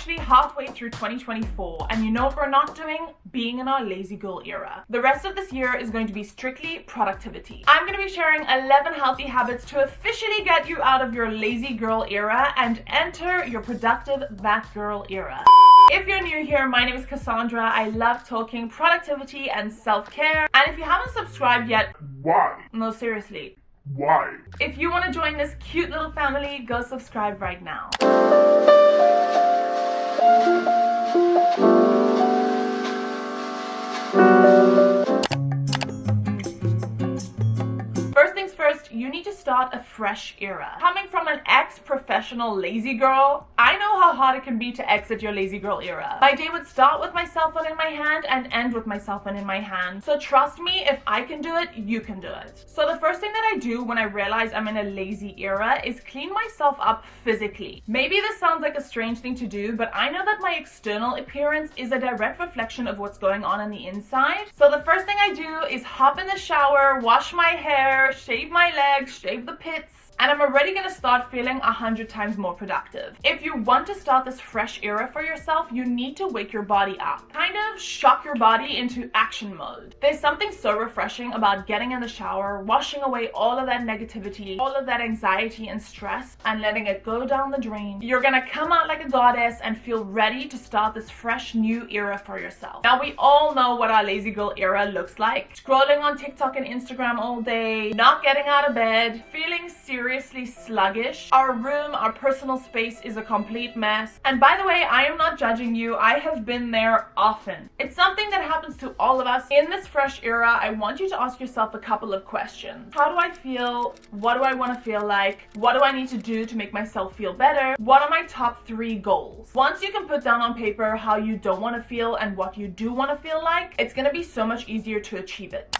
officially halfway through 2024, and you know what we're not doing? Being in our lazy girl era. The rest of this year is going to be strictly productivity. I'm going to be sharing 11 healthy habits to officially get you out of your lazy girl era and enter your productive that girl era. If you're new here, my name is Cassandra. I love talking productivity and self-care. And if you haven't subscribed yet, Why? no, seriously, Why? if you want to join this cute little family, go subscribe right now. First things first, you need to start a fresh era. Coming from an ex-professional lazy girl, I know how hard it can be to exit your lazy girl era. My day would start with my cell phone in my hand and end with my cell phone in my hand. So trust me, if I can do it, you can do it. So the first thing that I do when I realize I'm in a lazy era is clean myself up physically. Maybe this sounds like a strange thing to do, but I know that my external appearance is a direct reflection of what's going on the inside. So the first thing I do is hop in the shower, wash my hair, shave my legs, shave the pits, and I'm already gonna start feeling 100 times more productive. If you want to start this fresh era for yourself, you need to wake your body up. Kind of shock your body into action mode. There's something so refreshing about getting in the shower, washing away all of that negativity, all of that anxiety and stress, and letting it go down the drain. You're gonna come out like a goddess and feel ready to start this fresh new era for yourself. Now, we all know what our lazy girl era looks like. Scrolling on TikTok and Instagram all day, not getting out of bed, feeling seriously sluggish. Our room, our personal space is a complete mess. And by the way, I am not judging you. I have been there often. It's something that happens to all of us. In this fresh era, I want you to ask yourself a couple of questions. How do I feel? What do I want to feel like? What do I need to do to make myself feel better? What are my top 3 goals? Once you can put down on paper how you don't want to feel and what you do want to feel like, it's going to be so much easier to achieve it.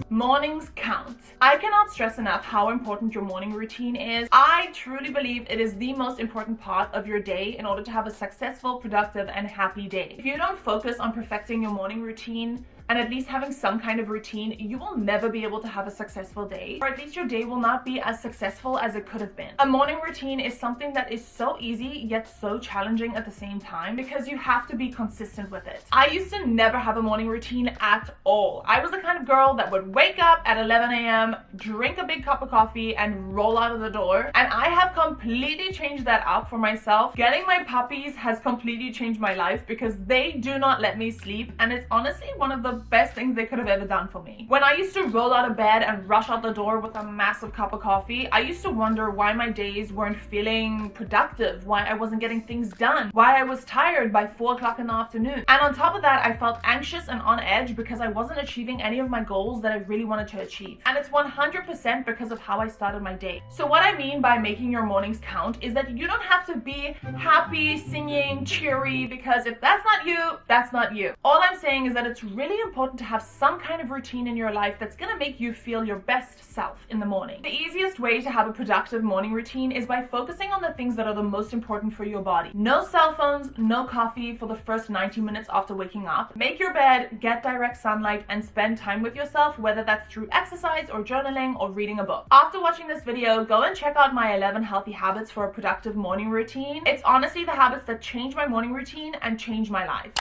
Mornings count. I cannot stress enough how important your morning routine is. I truly believe it is the most important part of your day in order to have a successful, productive, and happy day. If you don't focus on perfecting your morning routine, and at least having some kind of routine, you will never be able to have a successful day, or at least your day will not be as successful as it could have been. A morning routine is something that is so easy yet so challenging at the same time because you have to be consistent with it. I used to never have a morning routine at all. I was the kind of girl that would wake up at 11 a.m., drink a big cup of coffee, and roll out of the door. And I have completely changed that up for myself. Getting my puppies has completely changed my life because they do not let me sleep, and it's honestly one of the best things they could have ever done for me. When I used to roll out of bed and rush out the door with a massive cup of coffee, I used to wonder why my days weren't feeling productive, why I wasn't getting things done, why I was tired by 4 o'clock in the afternoon. And on top of that, I felt anxious and on edge because I wasn't achieving any of my goals that I really wanted to achieve. And it's 100% because of how I started my day. So what I mean by making your mornings count is that you don't have to be happy, singing, cheery, because if that's not you, that's not you. All I'm saying is that it's really important to have some kind of routine in your life that's gonna make you feel your best self in the morning. The easiest way to have a productive morning routine is by focusing on the things that are the most important for your body. No cell phones, no coffee for the first 90 minutes after waking up. Make your bed, get direct sunlight, and spend time with yourself, whether that's through exercise or journaling or reading a book. After watching this video, go and check out my 11 healthy habits for a productive morning routine. It's honestly the habits that change my morning routine and change my life.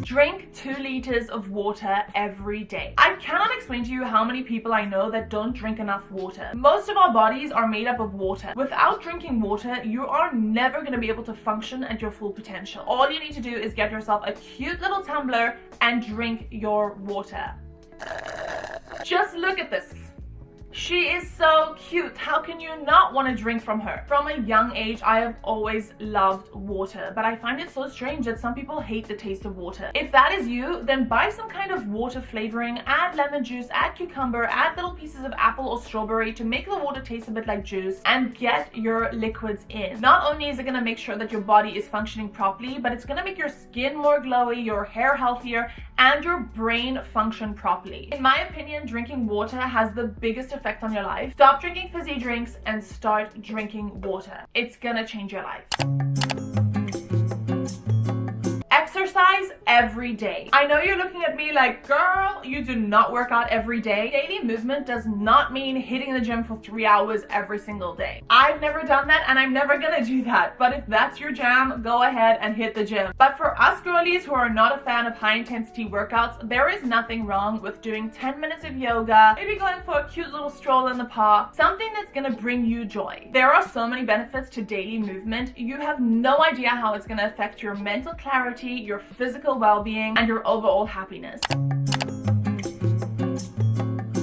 Drink 2 liters of water every day. I cannot explain to you how many people I know that don't drink enough water. Most of our bodies are made up of water. Without drinking water, you are never going to be able to function at your full potential. All you need to do is get yourself a cute little tumbler and drink your water. Just look at this. She is so cute. How can you not want to drink from her? From a young age, I have always loved water, but I find it so strange that some people hate the taste of water. If that is you, then buy some kind of water flavoring, add lemon juice, add cucumber, add little pieces of apple or strawberry to make the water taste a bit like juice, and get your liquids in. Not only is it going to make sure that your body is functioning properly, but it's going to make your skin more glowy, your hair healthier, and your brain function properly. In my opinion, drinking water has the biggest effect on your life. Stop drinking fizzy drinks and start drinking water. It's gonna change your life. Exercise every day. I know you're looking at me like, girl, you do not work out every day. Daily movement does not mean hitting the gym for 3 hours every single day. I've never done that and I'm never gonna do that. But if that's your jam, go ahead and hit the gym. But for us girlies who are not a fan of high intensity workouts, there is nothing wrong with doing 10 minutes of yoga, maybe going for a cute little stroll in the park, something that's gonna bring you joy. There are so many benefits to daily movement. You have no idea how it's gonna affect your mental clarity, your physical well-being, and your overall happiness.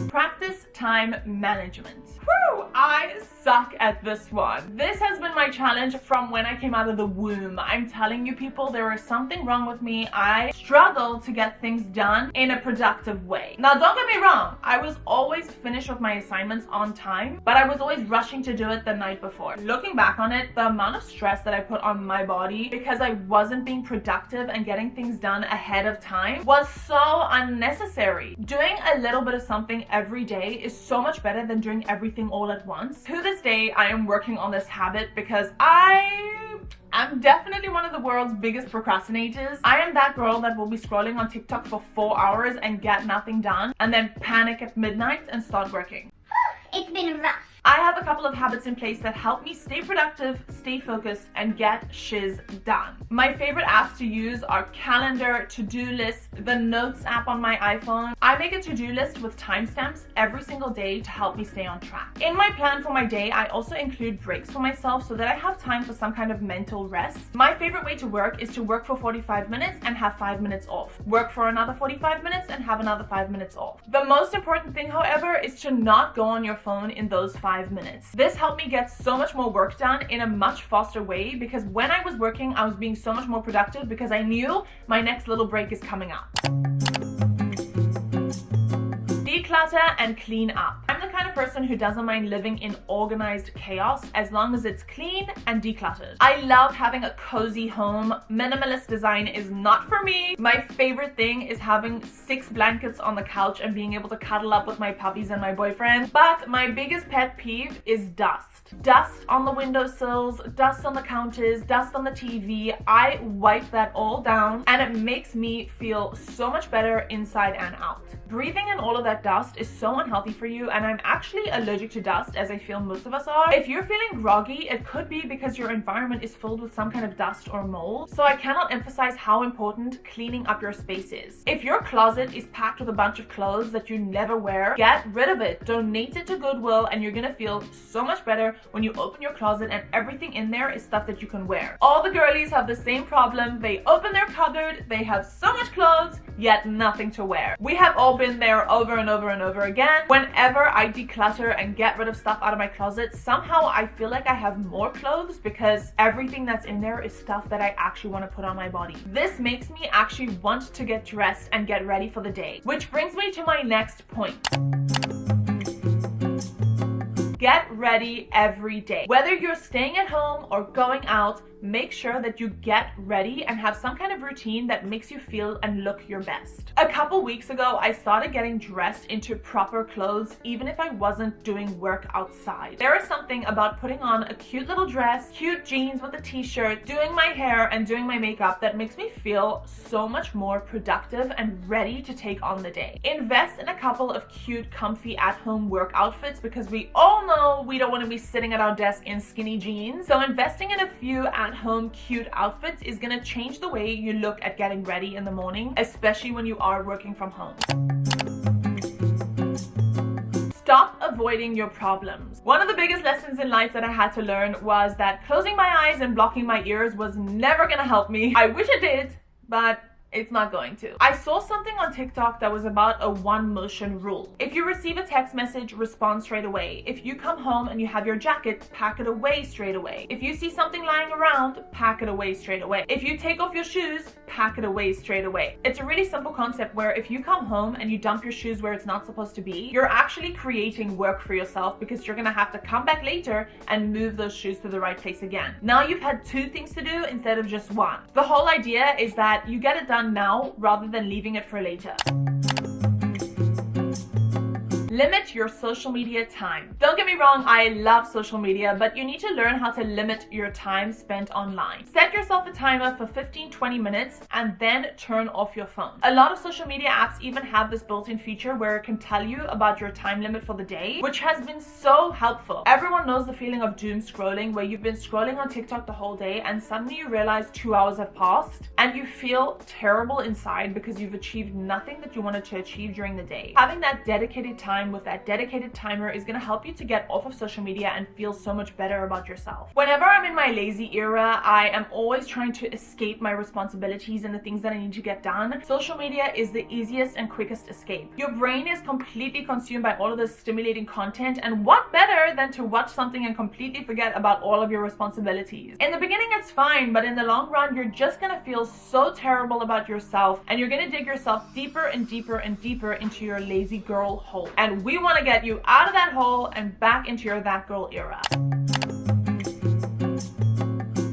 Practice time management. Whew, I suck at this one. This has been my challenge from when I came out of the womb. I'm telling you people, there is something wrong with me. I struggle to get things done in a productive way. Now don't get me wrong, I was always finished with my assignments on time, but I was always rushing to do it the night before. Looking back on it, the amount of stress that I put on my body because I wasn't being productive and getting things done ahead of time was so unnecessary. Doing a little bit of something every day is so much better than doing everything all at once. To this day, I am working on this habit because I'm definitely one of the world's biggest procrastinators. I am that girl that will be scrolling on TikTok for 4 hours and get nothing done and then panic at midnight and start working. It's been rough. I have a couple of habits in place that help me stay productive, stay focused, and get shiz done. My favorite apps to use are Calendar, To-Do List, the Notes app on my iPhone. I make a to-do list with timestamps every single day to help me stay on track. In my plan for my day, I also include breaks for myself so that I have time for some kind of mental rest. My favorite way to work is to work for 45 minutes and have 5 minutes off. Work for another 45 minutes and have another 5 minutes off. The most important thing, however, is to not go on your phone in those 5 minutes. This helped me get so much more work done in a much faster way because when I was working, I was being so much more productive because I knew my next little break is coming up. Declutter and clean up. I'm the kind of person who doesn't mind living in organized chaos as long as it's clean and decluttered. I love having a cozy home. Minimalist design is not for me. My favorite thing is having 6 blankets on the couch and being able to cuddle up with my puppies and my boyfriend. But my biggest pet peeve is dust. Dust on the windowsills, dust on the counters, dust on the TV. I wipe that all down and it makes me feel so much better inside and out. Breathing in all of that dust is so unhealthy for you, and I'm actually allergic to dust, as I feel most of us are. If you're feeling groggy, it could be because your environment is filled with some kind of dust or mold. So I cannot emphasize how important cleaning up your space is. If your closet is packed with a bunch of clothes that you never wear, get rid of it. Donate it to Goodwill and you're gonna feel so much better when you open your closet and everything in there is stuff that you can wear. All the girlies have the same problem. They open their cupboard, they have so much clothes, yet nothing to wear. We have all been there over and over and over again. Whenever I declutter and get rid of stuff out of my closet, somehow I feel like I have more clothes because everything that's in there is stuff that I actually want to put on my body. This makes me actually want to get dressed and get ready for the day. Which brings me to my next point. Get ready every day. Whether you're staying at home or going out, make sure that you get ready and have some kind of routine that makes you feel and look your best. A couple weeks ago, I started getting dressed into proper clothes even if I wasn't doing work outside. There is something about putting on a cute little dress, cute jeans with a t-shirt, doing my hair and doing my makeup that makes me feel so much more productive and ready to take on the day. Invest in a couple of cute, comfy at-home work outfits because we all know we don't want to be sitting at our desk in skinny jeans. So investing in a few at-home cute outfits is going to change the way you look at getting ready in the morning, especially when you are working from home. Stop avoiding your problems. One of the biggest lessons in life that I had to learn was that closing my eyes and blocking my ears was never going to help me. I wish it did, but it's not going to. I saw something on TikTok that was about a one motion rule. If you receive a text message, respond straight away. If you come home and you have your jacket, pack it away straight away. If you see something lying around, pack it away straight away. If you take off your shoes, pack it away straight away. It's a really simple concept where if you come home and you dump your shoes where it's not supposed to be, you're actually creating work for yourself because you're gonna have to come back later and move those shoes to the right place again. Now you've had 2 things to do instead of just 1. The whole idea is that you get it done now rather than leaving it for later. Limit your social media time. Don't get me wrong, I love social media, but you need to learn how to limit your time spent online. Set yourself a timer for 15-20 minutes and then turn off your phone. A lot of social media apps even have this built-in feature where it can tell you about your time limit for the day, which has been so helpful. Everyone knows the feeling of doom scrolling, where you've been scrolling on TikTok the whole day and suddenly you realize 2 hours have passed and you feel terrible inside because you've achieved nothing that you wanted to achieve during the day. Having that dedicated time with that dedicated timer is going to help you to get off of social media and feel so much better about yourself. Whenever I'm in my lazy era, I am always trying to escape my responsibilities and the things that I need to get done. Social media is the easiest and quickest escape. Your brain is completely consumed by all of this stimulating content, and what better than to watch something and completely forget about all of your responsibilities. In the beginning it's fine, but in the long run you're just gonna feel so terrible about yourself and you're gonna dig yourself deeper and deeper and deeper into your lazy girl hole. And we want to get you out of that hole and back into your that girl era.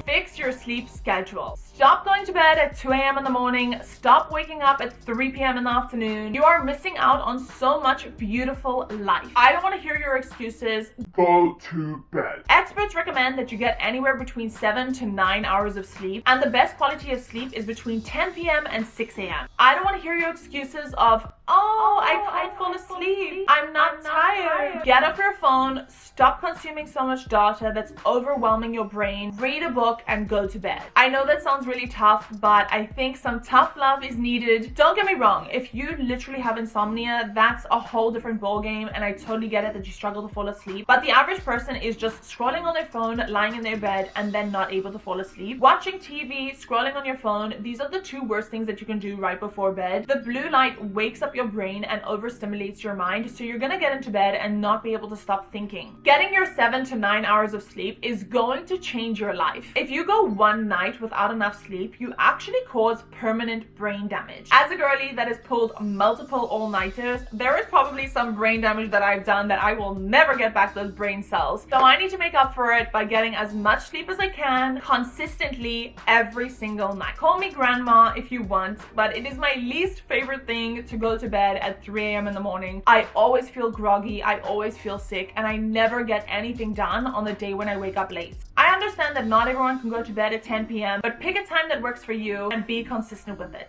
Fix your sleep schedule. Stop going to bed at 2 a.m. in the morning. Stop waking up at 3 p.m. in the afternoon. You are missing out on so much beautiful life. I don't want to hear your excuses. Go to bed. Experts recommend that you get anywhere between 7 to 9 hours of sleep, and the best quality of sleep is between 10 p.m. and 6 a.m. I don't want to hear your excuses of, oh, I can't fall asleep. I'm not tired. Get off your phone. Stop consuming so much data that's overwhelming your brain. Read a book and go to bed. I know that sounds really tough, but I think some tough love is needed. Don't get me wrong, if you literally have insomnia, that's a whole different ballgame, and I totally get it that you struggle to fall asleep. But the average person is just scrolling on their phone, lying in their bed, and then not able to fall asleep. Watching TV, scrolling on your phone, these are the two worst things that you can do right before bed. The blue light wakes up your brain and overstimulates your mind, so you're gonna get into bed and not be able to stop thinking. Getting your 7 to 9 hours of sleep is going to change your life. If you go one night without enough sleep, you actually cause permanent brain damage. As a girly that has pulled multiple all-nighters, there is probably some brain damage that I've done that I will never get back those brain cells. So I need to make up for it by getting as much sleep as I can consistently every single night. Call me grandma if you want, but it is my least favorite thing to go to bed at 3 a.m. in the morning. I always feel groggy, I always feel sick, and I never get anything done on the day when I wake up late. I understand that not everyone can go to bed at 10 p.m., but pick a time that works for you and be consistent with it.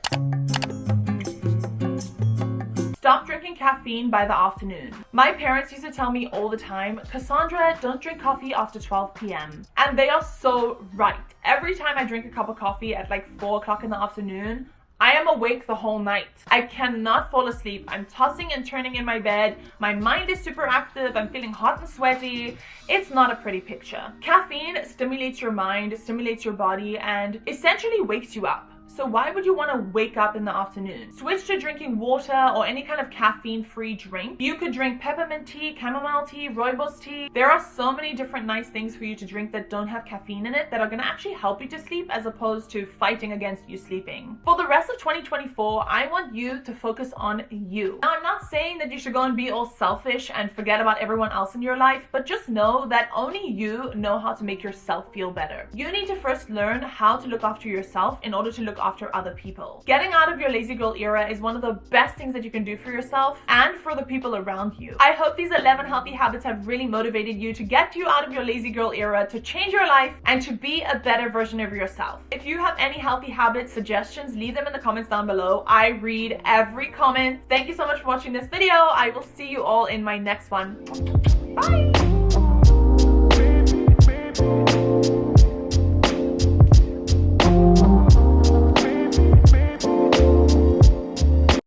Stop drinking caffeine by the afternoon. My parents used to tell me all the time, Cassandra, don't drink coffee after 12 p.m. And they are so right. Every time I drink a cup of coffee at like 4 o'clock in the afternoon, I am awake the whole night. I cannot fall asleep. I'm tossing and turning in my bed. My mind is super active. I'm feeling hot and sweaty. It's not a pretty picture. Caffeine stimulates your mind, stimulates your body, and essentially wakes you up. So why would you want to wake up in the afternoon? Switch to drinking water or any kind of caffeine-free drink. You could drink peppermint tea, chamomile tea, rooibos tea. There are so many different nice things for you to drink that don't have caffeine in it that are going to actually help you to sleep as opposed to fighting against you sleeping. For the rest of 2024, I want you to focus on you. Now, I'm not saying that you should go and be all selfish and forget about everyone else in your life, but just know that only you know how to make yourself feel better. You need to first learn how to look after yourself in order to look after other people. Getting out of your lazy girl era is one of the best things that you can do for yourself and for the people around you. I hope these 11 healthy habits have really motivated you to get you out of your lazy girl era, to change your life, and to be a better version of yourself. If you have any healthy habit suggestions, leave them in the comments down below. I read every comment. Thank you so much for watching this video. I will see you all in my next one. Bye!